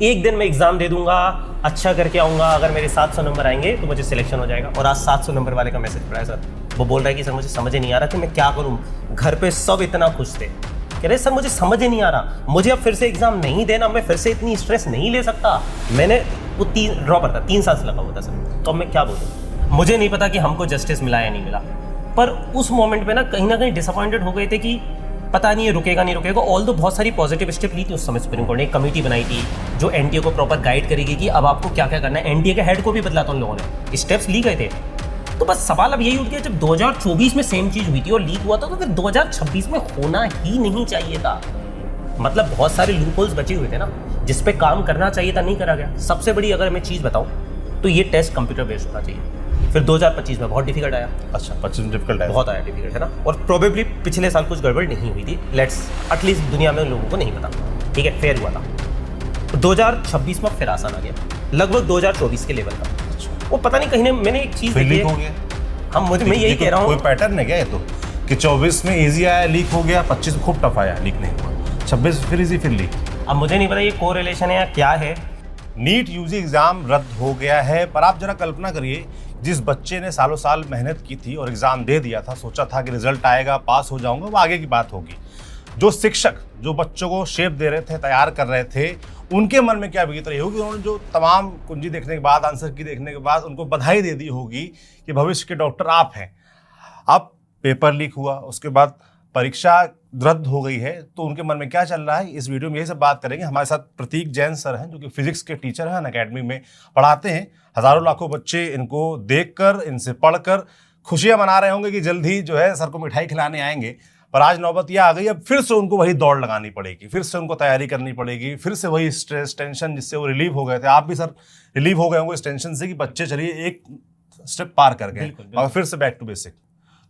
एक दिन मैं एग्जाम दे दूंगा, अच्छा करके आऊंगा, अगर मेरे 700 नंबर आएंगे तो मुझे सिलेक्शन हो जाएगा। और आज 700 नंबर वाले का मैसेज पड़ा है सर, वो बोल रहा है कि सर मुझे समझ ही नहीं आ रहा कि मैं क्या करूं। घर पे सब इतना खुश थे, कह रहे सर मुझे समझ ही नहीं आ रहा, मुझे अब फिर से एग्जाम नहीं देना, मैं फिर से इतनी स्ट्रेस नहीं ले सकता। मैंने वो 3 ड्रॉपर था, 3 साल से लगा हुआ था सर। तो अब मैं क्या बोलूँ, मुझे नहीं पता कि हमको जस्टिस मिला या नहीं मिला, पर उस मोमेंट पे ना कहीं डिसअपॉइंटेड हो गए थे कि पता नहीं ये रुकेगा नहीं रुकेगा। ऑल दो बहुत सारी पॉजिटिव स्टेप ली थी उस समय सुप्रीम कोर्ट ने, एक कमेटी बनाई थी जो एनटीए को प्रॉपर गाइड करेगी कि अब आपको क्या क्या करना है। एनटीए के हेड को भी बदला था उन लोगों ने, स्टेप्स ली गए थे। तो बस सवाल अब यही उठ गया, जब 2024 में सेम चीज हुई थी और लीक हुआ था, तो फिर 2026 में होना ही नहीं चाहिए था। मतलब बहुत सारे लूपहोल्स बचे हुए थे ना, जिस पे काम करना चाहिए था, नहीं करा गया। सबसे बड़ी अगर मैं चीज बताऊं तो ये टेस्ट कंप्यूटर बेस्ड होना चाहिए। फिर 2025 में बहुत डिफिकल्ट आया। अच्छा, 25 में डिफिकल्ट आया, बहुत आया डिफिकल्ट, है ना। और प्रोबेबली पिछले साल कुछ गड़बड़ नहीं हुई थी, लेट्स एटलीस्ट दुनिया में लोगों को नहीं पता, ठीक है, फेयर हुआ था। 2026 में फिर आसान आ गया, लगभग 2024 के लेवल का। वो पता नहीं कहीं ने मैंने एक चीज देखी है, हम मुझे मैं यही कह रहा हूँ, कोई पैटर्न है क्या ये तो, कि 24 में इजी आया लीक हो गया, 25 में खूब टफ आया लीक नहीं हुआ, 26 फिर इजी फिर लीक। अब मुझे नहीं पता ये कोरिलेशन है या क्या है। नीट यूजी एग्जाम रद्द हो गया है, पर आप जरा कल्पना करिए, जिस बच्चे ने सालों साल मेहनत की थी और एग्जाम दे दिया था, सोचा था कि रिजल्ट आएगा, पास हो जाऊंगा, वो आगे की बात होगी। जो शिक्षक जो बच्चों को शेप दे रहे थे, तैयार कर रहे थे, उनके मन में क्या बीत रही होगी। उन्होंने जो तमाम कुंजी देखने के बाद, आंसर की देखने के बाद उनको बधाई दे दी होगी कि भविष्य के डॉक्टर आप हैं। अब पेपर लीक हुआ, उसके बाद परीक्षा रद्द हो गई है, तो उनके मन में क्या चल रहा है, इस वीडियो में यही सब बात करेंगे। हमारे साथ प्रतीक जैन सर हैं, जो कि फिजिक्स के टीचर हैं, अकेडमी में पढ़ाते हैं। हजारों लाखों बच्चे इनको देखकर, इनसे पढ़कर खुशियां मना रहे होंगे कि जल्द ही जो है सर को मिठाई खिलाने आएंगे। पर आज नौबत यह आ गई, अब फिर से उनको वही दौड़ लगानी पड़ेगी, फिर से उनको तैयारी करनी पड़ेगी, फिर से वही स्ट्रेस, टेंशन जिससे वो रिलीव हो गए थे। आप भी सर रिलीव हो गए होंगे इस टेंशन से कि बच्चे चलिए एक स्टेप पार कर गए और फिर से बैक टू बेसिक।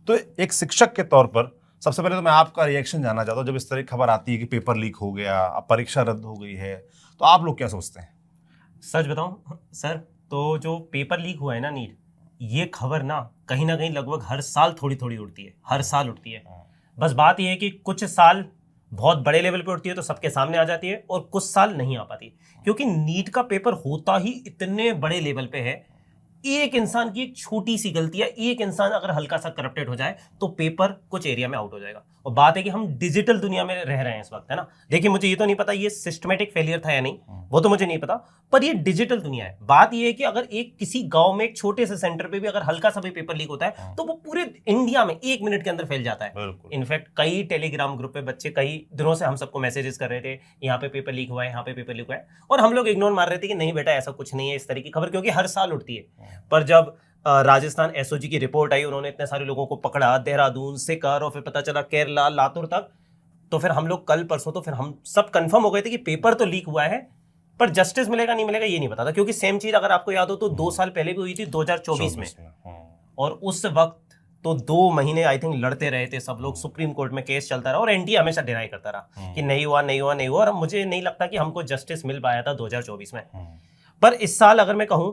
तो एक शिक्षक के तौर पर सबसे पहले तो मैं आपका रिएक्शन जानना चाहता हूँ, जब इस तरह की खबर आती है कि पेपर लीक हो गया, अब परीक्षा रद्द हो गई है, तो आप लोग क्या सोचते हैं? सच बताऊं सर, तो जो पेपर लीक हुआ है ना नीट, ये खबर ना कहीं लगभग हर साल थोड़ी थोड़ी उठती है, हर साल उठती है। बस बात यह है कि कुछ साल बहुत बड़े लेवल पे उठती है तो सबके सामने आ जाती है, और कुछ साल नहीं आ पाती, क्योंकि नीट का पेपर होता ही इतने बड़े लेवल पे है। एक इंसान की एक छोटी सी गलती है, एक इंसान अगर हल्का सा करप्टेड हो जाए तो पेपर कुछ एरिया में आउट हो जाएगा। और बात है कि हम डिजिटल दुनिया में रह रहे हैं इस वक्त, है ना। देखिए मुझे ये तो नहीं पता ये सिस्टमेटिक फेलियर था या नहीं, वो तो मुझे नहीं पता, पर ये डिजिटल दुनिया है। बात ये है कि अगर एक किसी गांव में एक छोटे से सेंटर पे भी अगर हल्का सा भी पेपर लीक होता है तो वो पूरे इंडिया में 1 मिनट के अंदर फैल जाता है। इनफैक्ट कई टेलीग्राम ग्रुप पे बच्चे कई दिनों से हम सबको मैसेजेस कर रहे थे, यहाँ पे पेपर लीक हुआ है, यहाँ पे पेपर लीक हुआ है, और हम लोग इग्नोर मार रहे थे कि नहीं बेटा ऐसा कुछ नहीं है, इस तरह की खबर, क्योंकि हर साल उठती है। पर जब राजस्थान एसओजी की रिपोर्ट आई, उन्होंने इतने सारे लोगों को पकड़ा, देहरादून से और फिर पता चला केरला, लातूर तक, तो फिर हम लोग कल परसों तो फिर हम सब कंफर्म हो गए थे कि पेपर तो लीक हुआ है, पर जस्टिस मिलेगा नहीं मिलेगा ये नहीं पता था। क्योंकि सेम चीज अगर आपको याद हो तो 2 साल पहले भी हुई थी 2024 में, और उस वक्त तो 2 महीने आई थिंक लड़ते रहे थे सब लोग, सुप्रीम कोर्ट में केस चलता रहा और एनटीए हमेशा डिनाई करता रहा कि नहीं हुआ नहीं हुआ नहीं हुआ, और मुझे नहीं लगता कि हमको जस्टिस मिल पाया था 2024 में। पर इस साल अगर मैं कहूं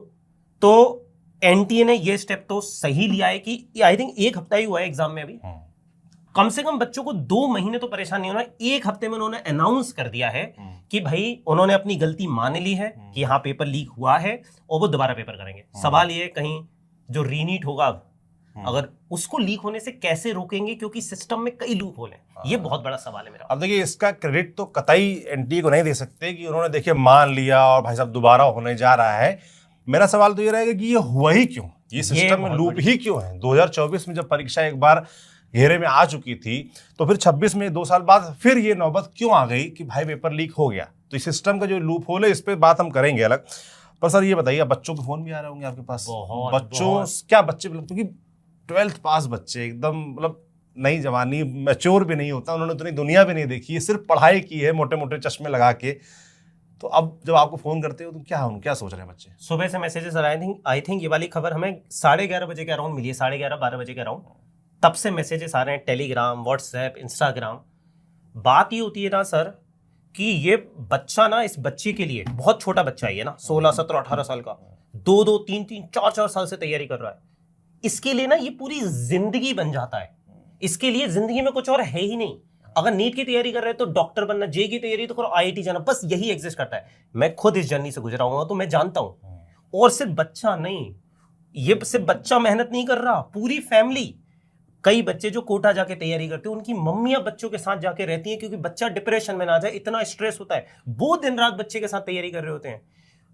तो एनटीए ने ये स्टेप तो सही लिया है कि आई थिंक 1 हफ्ता ही हुआ है एग्जाम में अभी, कम से कम बच्चों को 2 महीने तो परेशान नहीं होना। 1 हफ्ते में उन्होंने अनाउंस कर दिया है कि भाई उन्होंने अपनी गलती मान ली है कि यहाँ पेपर लीक हुआ है और वो दोबारा पेपर करेंगे। सवाल ये कहीं जो रीनीट होगा अब, अगर उसको लीक होने से कैसे रोकेंगे, क्योंकि सिस्टम में कई लूप होल हैं। ये बहुत बड़ा सवाल है मेरा। अब देखिए इसका क्रेडिट तो कतई एनटीए को नहीं दे सकते कि उन्होंने देखिए मान लिया और भाई साहब दोबारा होने जा रहा है। मेरा सवाल तो ये रहेगा कि ये हुआ ही क्यों, ये सिस्टम में लूप ही क्यों है। 2024 में जब परीक्षा एक बार घेरे में आ चुकी थी, तो फिर 26 में 2 साल बाद फिर ये नौबत क्यों आ गई कि भाई पेपर लीक हो गया। तो इस सिस्टम का जो लूप होल है, इस पे बात हम करेंगे अलग। पर सर ये बताइए, बच्चों के फोन भी आ रहे होंगे आपके पास? क्या बच्चे, क्योंकि 12th पास बच्चे एकदम मतलब नई जवानी, मैच्योर भी नहीं होता, उन्होंने इतनी दुनिया भी नहीं देखी है, सिर्फ पढ़ाई की है मोटे मोटे चश्मे लगा के। तो अब जब आपको फोन करते हो तो क्या सोच रहे हैं बच्चे? सुबह से मैसेजेस आई थिंक ये वाली खबर हमें 11:30 बजे के अराउंड मिली है, 11:30-12 बजे के अराउंड, तब से मैसेजेस आ रहे हैं, टेलीग्राम, व्हाट्सएप, इंस्टाग्राम। बात ये होती है ना सर कि ये बच्चा ना, इस बच्चे के लिए बहुत छोटा बच्चा है ना, 16, 17, 18 साल का, 2-2, 3-3, 4-4 साल से तैयारी कर रहा है। इसके लिए ना ये पूरी जिंदगी बन जाता है, इसके लिए जिंदगी में कुछ और है ही नहीं। अगर नीट की तैयारी कर रहे हैं तो डॉक्टर बनना, जे की तैयारी तो करो, IIT जाना, बस यही एग्जिस्ट करता है। मैं खुद इस जर्नी से गुजरा हूं तो मैं जानता हूं। और सिर्फ बच्चा नहीं, ये सिर्फ बच्चा मेहनत नहीं कर रहा, पूरी फैमिली। कई बच्चे जो कोटा जाके तैयारी करते हैं, उनकी मम्मियां बच्चों के साथ जाके रहती हैं, क्योंकि बच्चा डिप्रेशन में ना जाए, इतना स्ट्रेस होता है। वो दिन रात बच्चे के साथ तैयारी कर रहे होते हैं।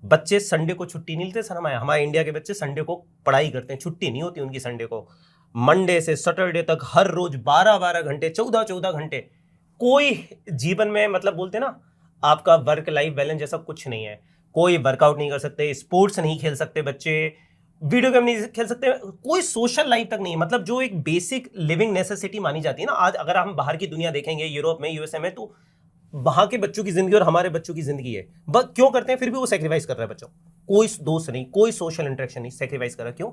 बच्चे संडे को छुट्टी नहीं लेते सर, हमारे इंडिया के बच्चे संडे को पढ़ाई करते हैं, छुट्टी नहीं होती उनकी संडे को। मंडे से सैटरडे तक हर रोज 12-12 घंटे, 14-14 घंटे। कोई जीवन में, मतलब बोलते ना, आपका वर्क लाइफ बैलेंस जैसा कुछ नहीं है। कोई वर्कआउट नहीं कर सकते, स्पोर्ट्स नहीं खेल सकते बच्चे, वीडियो गेम नहीं खेल सकते, कोई सोशल लाइफ तक नहीं है। मतलब जो एक बेसिक लिविंग नेसेसिटी मानी जाती है ना, आज अगर हम बाहर की दुनिया देखेंगे, यूरोप में, USA में, तो वहां के बच्चों की जिंदगी और हमारे बच्चों की जिंदगी है। बस क्यों करते हैं? फिर भी वो सेक्रीफाइस कर रहा है बच्चों। कोई दोस्त नहीं, कोई सोशल इंटरेक्शन नहीं, सेक्रीफाइस कर रहा है। क्यों?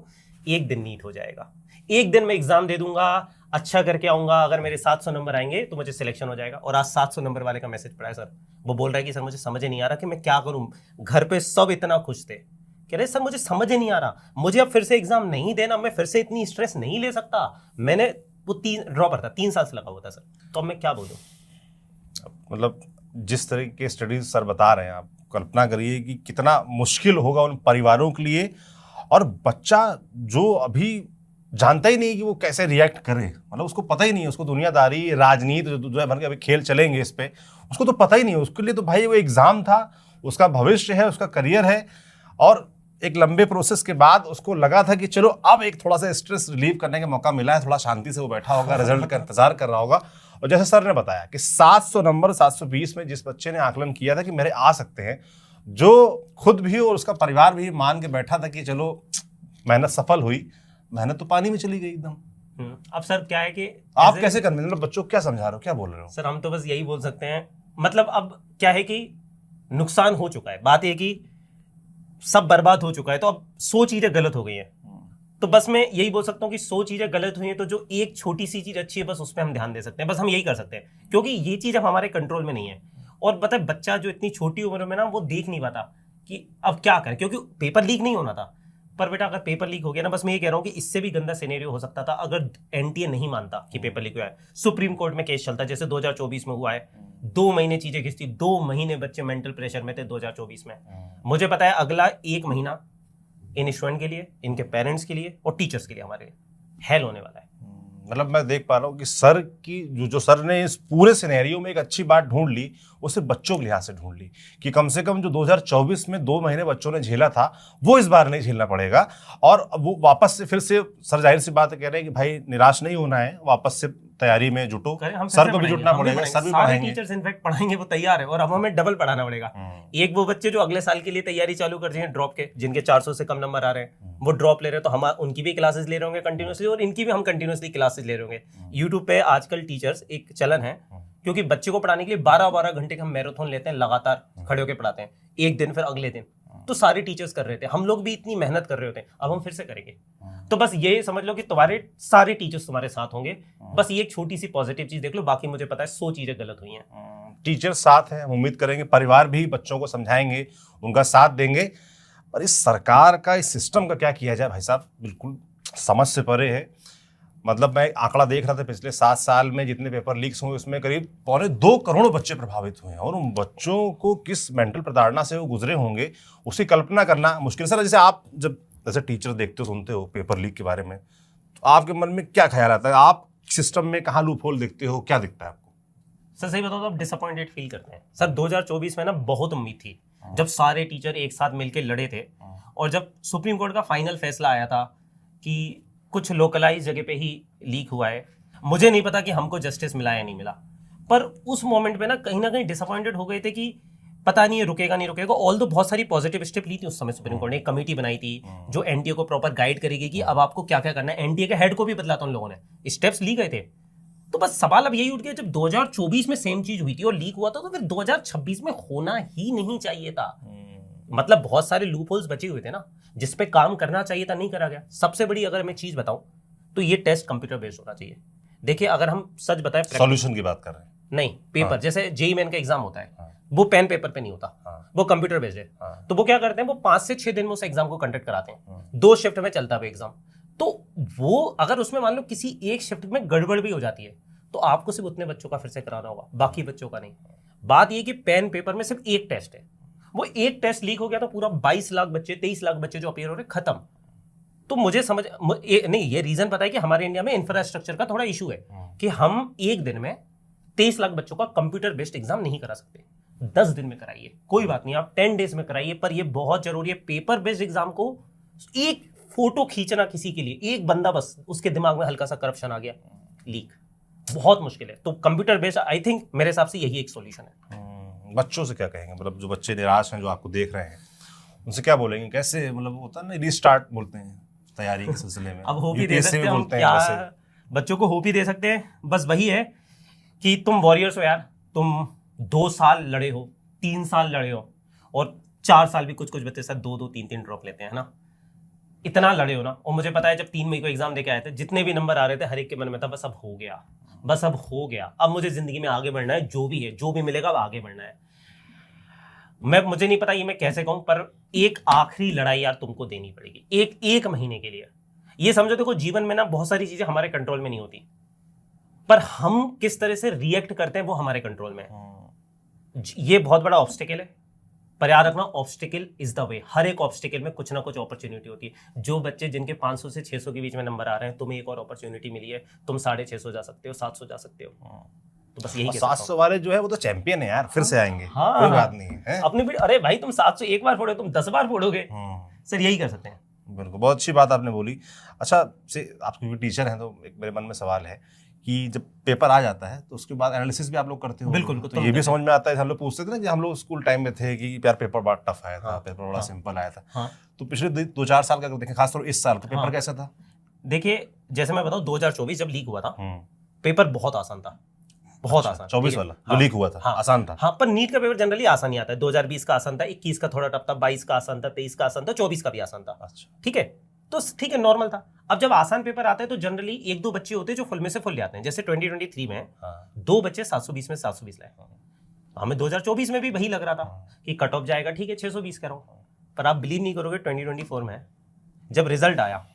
एक दिन नीट हो जाएगा, एक दिन मैं एग्जाम दे दूंगा, अच्छा करके आऊंगा, अगर मेरे 700 नंबर आएंगे तो मुझे सिलेक्शन हो जाएगा। और आज 700 नंबर वाले का मैसेज पड़ा है सर, वो बोल रहा है कि सर मुझे समझ नहीं आ रहा कि मैं क्या करूं। घर पे सब इतना खुश थे, कह रहे सर मुझे समझ ही नहीं आ रहा, मुझे अब फिर से एग्जाम नहीं देना, मैं फिर से इतनी स्ट्रेस नहीं ले सकता। मैंने वो 3 ड्रॉपर था, 3 साल से लगा हुआ था सर, तो अब मैं क्या बोलूं। मतलब जिस तरह के स्टडीज सर बता रहे हैं, आप कल्पना करिए कि कितना मुश्किल होगा उन परिवारों के लिए। और बच्चा जो अभी जानता ही नहीं कि वो कैसे रिएक्ट करे, मतलब उसको पता ही नहीं है, उसको दुनियादारी, राजनीति जो है भर के अभी खेल चलेंगे इस पे, उसको तो पता ही नहीं है। उसके लिए तो भाई वो एग्जाम था, उसका भविष्य है, उसका करियर है। और एक लंबे प्रोसेस के बाद उसको लगा था कि चलो अब एक थोड़ा सा स्ट्रेस रिलीव करने का मौका मिला है, थोड़ा शांति से वो बैठा होगा, रिजल्ट का इंतजार कर रहा होगा। और जैसे सर ने बताया कि 700 नंबर 720 में जिस बच्चे ने आकलन किया था कि मेरे आ सकते हैं, जो खुद भी और उसका परिवार भी मान के बैठा था कि चलो मेहनत सफल हुई, मेहनत तो पानी में चली गई एकदम। अब सर क्या है कि आप कैसे करने, मतलब बच्चों को क्या समझा रहे हो, क्या बोल रहे हो? सर हम तो बस यही बोल सकते हैं, मतलब अब क्या है कि नुकसान हो चुका है, बात ये कि सब बर्बाद हो चुका है, तो अब 100 चीजें गलत हो गई हैं। तो बस मैं यही बोल सकता हूँ कि 100 चीजें गलत हुई हैं, तो जो एक छोटी सी चीज अच्छी है बस उस पर हम ध्यान दे सकते हैं, बस हम यही कर सकते हैं, क्योंकि ये चीज अब हमारे कंट्रोल में नहीं है। और पता है बच्चा जो इतनी छोटी उम्र में ना, वो देख नहीं पाता कि अब क्या करें, क्योंकि पेपर लीक नहीं होना था। पर बेटा अगर पेपर लीक हो गया ना, बस मैं ये कह रहा हूँ कि इससे भी गंदा सिनेरियो हो सकता था अगर NTA नहीं मानता कि पेपर लीक हुआ है। सुप्रीम कोर्ट में केस चलता, जैसे 2024 में हुआ है। 2 महीने चीजें खिंचती, 2 महीने बच्चे मेंटल प्रेशर में थे 2024 में। मुझे पता है अगला 1 महीना इन स्टूडेंट के लिए, इनके पेरेंट्स के लिए और टीचर्स के लिए हमारे लिए हेल होने वाला है। मतलब मैं देख पा रहा हूँ कि सर की जो सर ने इस पूरे सिनेरियो में एक अच्छी बात ढूंढ ली, वो सिर्फ बच्चों के लिहाज से ढूंढ ली कि कम से कम जो 2024 में 2 महीने बच्चों ने झेला था, वो इस बार नहीं झेलना पड़ेगा। और वो वापस से फिर से सर जाहिर सी बात कह रहे हैं कि भाई निराश नहीं होना है, वापस से तैयारी में जुटो, सर को भी जुटना पड़ेगा, सर भी पढ़ाएंगे, टीचर्स इनफैक्ट पढ़ाएंगे, वो तैयार है। और अब हमें डबल पढ़ाना पड़ेगा। एक वो बच्चे जो अगले साल के लिए तैयारी चालू कर रहे हैं ड्रॉप के, जिनके 400 से कम नंबर आ रहे हैं, वो ड्रॉप ले रहे हैं, तो हम उनकी भी क्लासेस ले रहे होंगे कंटिन्यूसली, और इनकी भी हम कंटिन्यूसली क्लासेस ले रहे होंगे। यूट्यूब पे आजकल टीचर्स एक चलन है, क्योंकि बच्चे को पढ़ाने के लिए 12-12 घंटे का हम मैराथन लेते हैं, लगातार खड़े होकर पढ़ाते हैं, एक दिन फिर अगले दिन। तो सारे टीचर्स कर रहे थे, हम लोग भी इतनी मेहनत कर रहे होते हैं, अब हम फिर से करेंगे। तो बस ये समझ लो कि तुम्हारे सारे टीचर्स तुम्हारे साथ होंगे। बस ये एक छोटी सी पॉजिटिव चीज देख लो, बाकी मुझे पता है 100 चीजें गलत हुई हैं। टीचर साथ हैं, हम उम्मीद करेंगे परिवार भी बच्चों को समझाएंगे, उनका साथ देंगे। पर इस सरकार का, इस सिस्टम का क्या किया जाए भाई साहब, बिल्कुल समझ से परे है। मतलब मैं आंकड़ा देख रहा था, पिछले 7 साल में जितने पेपर लीक्स हुए उसमें करीब 2.25 करोड़ बच्चे प्रभावित हुए हैं। और उन बच्चों को किस मेंटल प्रताड़ना से वो गुजरे होंगे, उसकी कल्पना करना मुश्किल। सर जैसे आप जब जैसे टीचर देखते हो, सुनते हो पेपर लीक के बारे में, तो आपके मन में क्या ख्याल आता है? आप सिस्टम में कहाँ लूप होल देखते हो, क्या दिखता है आपको? सर सही बताओ तो आप डिसअपॉइंटेड फील करते हैं। सर 2024 में ना बहुत उम्मीद थी, जब सारे टीचर एक साथ मिलकर लड़े थे, और जब सुप्रीम कोर्ट का फाइनल फैसला आया था कि कुछ लोकलाइज जगह पे ही लीक हुआ है। मुझे नहीं पता कि हमको जस्टिस मिला या नहीं मिला, पर उस मोमेंट पे ना कहीं डिसअपॉइंटेड हो गए थे कि पता नहीं ये रुकेगा नहीं रुकेगा। ऑल तो बहुत सारी पॉजिटिव स्टेप ली थी उस समय सुप्रीम कोर्ट ने, एक कमेटी बनाई थी जो NTA को प्रॉपर गाइड करेगी कि अब आपको क्या क्या करना है। NTA के हेड को भी बदला था उन लोगों ने, स्टेप्स ली गए थे। तो बस सवाल अब यही उठ गया, जब 2024 में सेम चीज हुई थी और लीक हुआ था, तो फिर 2026 में होना ही नहीं चाहिए था। मतलब बहुत सारे लूप होल्स बचे हुए थे ना, जिसपे काम करना चाहिए था, नहीं करा गया। सबसे बड़ी अगर मैं चीज बताऊं तो ये टेस्ट कंप्यूटर बेस्ड होना चाहिए। देखिए अगर हम सच बताएं, सॉल्यूशन की बात कर रहे हैं, नहीं पेपर, जैसे JEE मेन का एग्जाम होता है, वो पेन पेपर पे नहीं होता, वो कंप्यूटर बेस्ड है। तो वो क्या करते हैं, वो 5 से 6 दिन में उस एग्जाम को कंडक्ट कराते हैं, 2 शिफ्ट में चलता है एग्जाम। तो वो अगर उसमें मान लो किसी एक शिफ्ट में गड़बड़ भी हो जाती है, तो आपको सिर्फ उतने बच्चों का फिर से कराना होगा, बाकी बच्चों का नहीं। बात ये कि पेन पेपर में सिर्फ एक टेस्ट है, वो एक टेस्ट लीक हो गया तो पूरा 22 लाख बच्चे 23 लाख बच्चे जो अपियर हो रहे खत्म। तो मुझे समझ नहीं, ये रीजन पता है कि हमारे इंडिया में इंफ्रास्ट्रक्चर का थोड़ा इशू है कि हम एक दिन में 23 लाख बच्चों का कंप्यूटर बेस्ड एग्जाम नहीं करा सकते। 10 दिन में कराइए, कोई बात नहीं, आप 10 डेज में कराइए, पर ये बहुत जरूरी है। पेपर बेस्ड एग्जाम को एक फोटो खींचना किसी के लिए, एक बंदा बस उसके दिमाग में हल्का सा करप्शन आ गया, लीक, बहुत मुश्किल है। तो कंप्यूटर बेस्ड आई थिंक मेरे हिसाब से यही एक सॉल्यूशन है। बच्चों से क्या कहेंगे, मतलब जो बच्चे निराश हैं, जो आपको देख रहे हैं, उनसे क्या बोलेंगे, कैसे मतलब होता है ना रिस्टार्ट बोलते हैं तैयारी के सिलसिले में। अब होप ही दे सकते हैं हम, क्या बच्चों को होप ही दे सकते हैं, बस वही है कि तुम वॉरियर्स हो यार, तुम 2 साल लड़े हो, 3 साल लड़े हो, और 4 साल भी कुछ कुछ बच्चे साथ 2-2 3-3 ड्रॉप लेते हैं ना, इतना लड़े हो ना। और मुझे पता है जब 3 मई को एग्जाम देके आए थे, जितने भी नंबर आ रहे थे हर एक के मन में था बस अब हो गया, बस अब हो गया, अब मुझे जिंदगी में आगे बढ़ना है, जो भी है जो भी मिलेगा अब आगे बढ़ना है। मुझे नहीं पता ये मैं कैसे कहूं, पर एक आखिरी लड़ाई यार तुमको देनी पड़ेगी, एक महीने के लिए। ये समझो, देखो जीवन में ना बहुत सारी चीजें हमारे कंट्रोल में नहीं होती, पर हम किस तरह से रिएक्ट करते हैं वो हमारे कंट्रोल में है। ये बहुत बड़ा ऑब्स्टिकल है, पर याद रखना ऑब्स्टिकल इज द वे। हर एक ऑब्स्टिकल में कुछ ना कुछ अपॉर्चुनिटी होती है। जो बच्चे जिनके 500 से 600 के बीच में नंबर आ रहे हैं, तुम्हें एक और अपॉर्चुनिटी मिली है, तुम 650 जा सकते हो, 700 जा सकते हो। तो बस यही 700 वाले जो है वो तो चैंपियन है यार, फिर से आएंगे। हाँ, कोई बात नहीं है अपने भी। अरे भाई तुम 700 एक बार फोड़ो, तुम 10 बार फोड़ोगे, सर यही कर सकते हैं। बिल्कुल, बहुत अच्छी बात आपने बोली। अच्छा, से आप क्योंकि टीचर हैं तो एक मेरे मन में सवाल है कि जब पेपर आ जाता है तो उसके बाद एनालिसिस भी आप लोग करते हो? बिल्कुल। तो ये भी समझ में आता है, हम लोग पूछते थे ना कि हम लोग स्कूल टाइम में थे कि यार पेपर बड़ा टफ आया था, पेपर बड़ा सिंपल आया था। तो पिछले 2-4 साल का अगर देखें, खासतौर इस साल का पेपर कैसा था? देखिए जैसे मैं बताऊं, 2024 जब लीक हुआ था पेपर बहुत आसान था, बहुत आसान। 24 वाला जो लीक हुआ था आसान था? हाँ, पर नीट का पेपर जनरली आसान ही आता है। 2020 का आसान था, 21 का थोड़ा टफ था, 22 का आसान था, 23 का आसान था, 24 का भी आसान था। ठीक है, तो ठीक है, नॉर्मल था। अब जब आसान पेपर आता है तो जनरली 1-2 बच्चे होते हैं जो फुल में से फुल ले आते हैं। जैसे 2023 में 2 बच्चे 720 में 720 लाए। हमें 2024 में भी वही लग रहा था कि कट ऑफ जाएगा, ठीक है 620 करो, पर आप बिलीव नहीं करोगे 2024 में जब रिजल्ट आया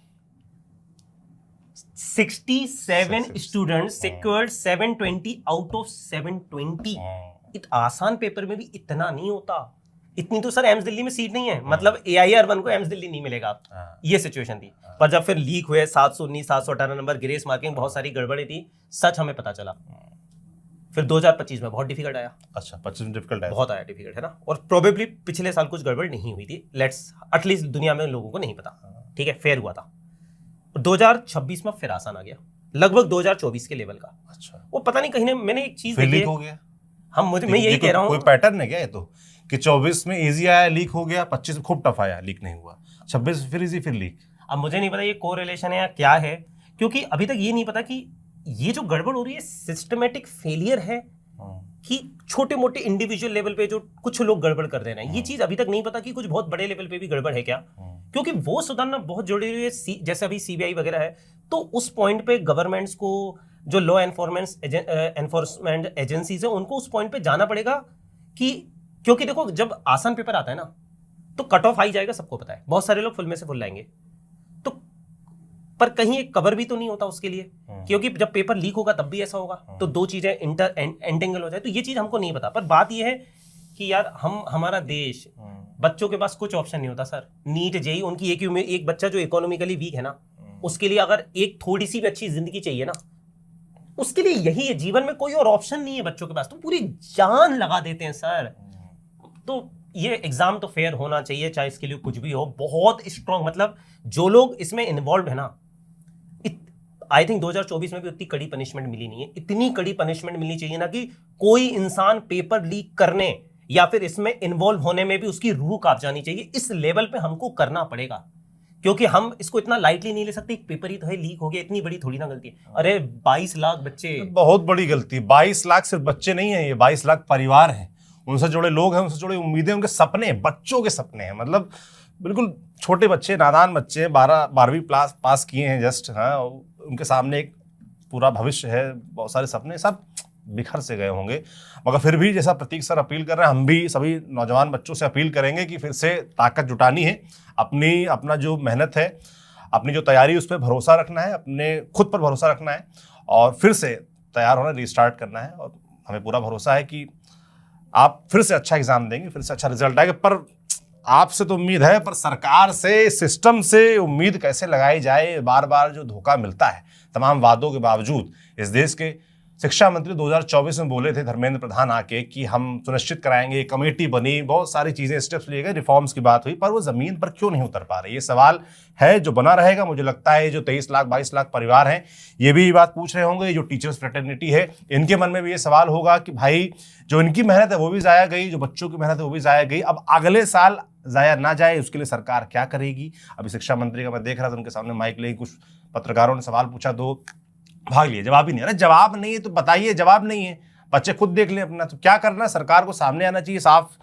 67 स्टूडेंट्स सिक्योर्ड 720 आउट ऑफ 720। आसान पेपर में भी इतना नहीं होता, इतनी तो सर एम्स दिल्ली में सीट नहीं है, मतलब AIR 1 को एम्स दिल्ली नहीं मिलेगा, ये सिचुएशन थी। पर जब फिर लीक हुए 719 718 नंबर, ग्रेस मार्किंग, बहुत सारी गड़बड़ें थी, सच हमें पता चला। फिर 2025 में बहुत डिफिकल्ट आया। अच्छा, 25 में डिफिकल्ट आया, बहुत आया डिफिकल्ट, है ना। और प्रोबेबली पिछले साल कुछ गड़बड़ नहीं हुई थी, लेट्स एटलीस्ट दुनिया में लोगों को नहीं पता, ठीक है, फेयर हुआ था। 2026 में फिर आसान आ गया, लगभग 2024 के लेवल का। अच्छा, वो पता नहीं कहीं मैंने एक चीज देखी हो गया। मैं यही कह रहा हूँ, कोई पैटर्न है क्या ये तो, कि 24 में इजी आया लीक हो गया, 25 में खूब टफ आया लीक नहीं हुआ, 26 फिर इजी फिर लीक। अब मुझे नहीं पता ये कोरिलेशन है या क्या है, क्योंकि अभी तक ये नहीं पता कि ये जो गड़बड़ हो रही है सिस्टमेटिक फेलियर है कि छोटे मोटे इंडिविजुअल लेवल पे जो कुछ लोग गड़बड़ कर दे रहे हैं। ये चीज अभी तक नहीं पता कि कुछ बहुत बड़े लेवल पे भी गड़बड़ है क्या, क्योंकि वो सुधारना बहुत जरूरी है। जैसे अभी CBI वगैरह है, तो उस पॉइंट पे गवर्नमेंट्स को, जो लॉ एनफोर्समेंट एजेंसीज है, उनको उस पॉइंट पे जाना पड़ेगा कि, क्योंकि देखो जब आसान पेपर आता है ना तो कट ऑफ हाई जाएगा, सबको पता है, बहुत सारे लोग फुल में से फुल लाएंगे, तो पर कहीं एक कवर भी तो नहीं होता उसके लिए, क्योंकि जब पेपर लीक होगा तब भी ऐसा होगा, तो 2 चीजें एंटेंगल हो जाए, तो ये चीज हमको नहीं पता। पर बात ये है कि यार हमारा देश, बच्चों के पास कुछ ऑप्शन नहीं होता सर। नीट जेई उनकी एक बच्चा जो इकोनॉमिकली वीक है ना, उसके लिए अगर एक थोड़ी सी भी अच्छी जिंदगी चाहिए ना, उसके लिए यही है, जीवन में कोई और ऑप्शन नहीं है बच्चों के पास, तो पूरी जान लगा देते हैं सर। तो ये एग्जाम तो फेयर होना चाहिए, चाहे इसके लिए कुछ भी हो, बहुत स्ट्रांग, मतलब जो लोग इसमें इन्वॉल्व है ना, आई थिंक 2024 में भी उतनी कड़ी पनिशमेंट मिली नहीं है। इतनी कड़ी पनिशमेंट मिलनी चाहिए ना कि कोई इंसान पेपर लीक करने या फिर इसमें इन्वॉल्व होने में भी उसकी रूह कांप जानी चाहिए। इस लेवल पे हमको करना पड़ेगा, क्योंकि हम इसको इतना लाइटली नहीं ले सकते। एक पेपर ही तो है, लीक हो गया, इतनी बड़ी थोड़ी ना गलती है। अरे 22 लाख बच्चे, बहुत बड़ी गलती। 22 लाख सिर्फ बच्चे नहीं है, ये 22 लाख परिवार हैं, उनसे जुड़े लोग हैं, उनसे जुड़े उम्मीदें, उनके सपने, बच्चों के सपने हैं। मतलब बिल्कुल छोटे बच्चे, नादान बच्चे, 12वीं पास किए हैं जस्ट, हाँ, उनके सामने एक पूरा भविष्य है, बहुत सारे सपने, सब बिखर से गए होंगे। मगर फिर भी जैसा प्रतीक सर अपील कर रहे हैं, हम भी सभी नौजवान बच्चों से अपील करेंगे कि फिर से ताकत जुटानी है, अपना जो मेहनत है, अपनी जो तैयारी, उस पर भरोसा रखना है, अपने खुद पर भरोसा रखना है, और फिर से तैयार होना, रिस्टार्ट करना है और हमें पूरा भरोसा है कि आप फिर से अच्छा एग्जाम देंगे, फिर से अच्छा रिजल्ट आएगा। पर आपसे तो उम्मीद है, पर सरकार से, सिस्टम से उम्मीद कैसे लगाई जाए? बार बार जो धोखा मिलता है तमाम वादों के बावजूद। इस देश के शिक्षा मंत्री 2024 में बोले थे धर्मेंद्र प्रधान आके कि हम सुनिश्चित कराएंगे, कमेटी बनी, बहुत सारी चीजें, स्टेप्स लिए गए, रिफॉर्म्स की बात हुई, पर वो जमीन पर क्यों नहीं उतर पा रही? ये सवाल है जो बना रहेगा। मुझे लगता है जो 23 लाख 22 लाख परिवार हैं ये भी बात पूछ रहे होंगे, जो टीचर्स फ्रेटर्निटी है इनके मन में भी ये सवाल होगा कि भाई जो इनकी मेहनत है वो भी जाया गई, जो बच्चों की मेहनत है वो भी जाया गई, अब अगले साल जाया ना जाए उसके लिए सरकार क्या करेगी? अभी शिक्षा मंत्री का मैं देख रहा था, उनके सामने माइक लेके कुछ पत्रकारों ने सवाल पूछा, दो भाग लिए, जवाब ही नहीं। अरे जवाब नहीं है तो बताइए, जवाब नहीं है, बच्चे खुद देख लें अपना। तो क्या करना, सरकार को सामने आना चाहिए, साफ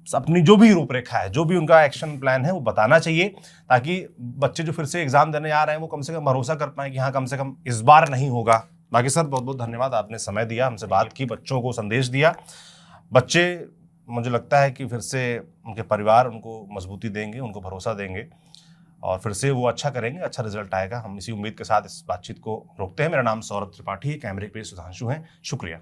अपनी जो भी रूपरेखा है, जो भी उनका एक्शन प्लान है वो बताना चाहिए, ताकि बच्चे जो फिर से एग्जाम देने आ रहे हैं वो कम से कम भरोसा कर पाए कि हाँ कम से कम इस बार नहीं होगा। बाकी सर बहुत बहुत धन्यवाद, आपने समय दिया, हमसे बात की, बच्चों को संदेश दिया। बच्चे, मुझे लगता है कि फिर से उनके परिवार उनको मजबूती देंगे, उनको भरोसा देंगे और फिर से वो अच्छा करेंगे, अच्छा रिजल्ट आएगा। हम इसी उम्मीद के साथ इस बातचीत को रोकते हैं। मेरा नाम सौरभ त्रिपाठी है, कैमरे पे सुधांशु हैं। शुक्रिया।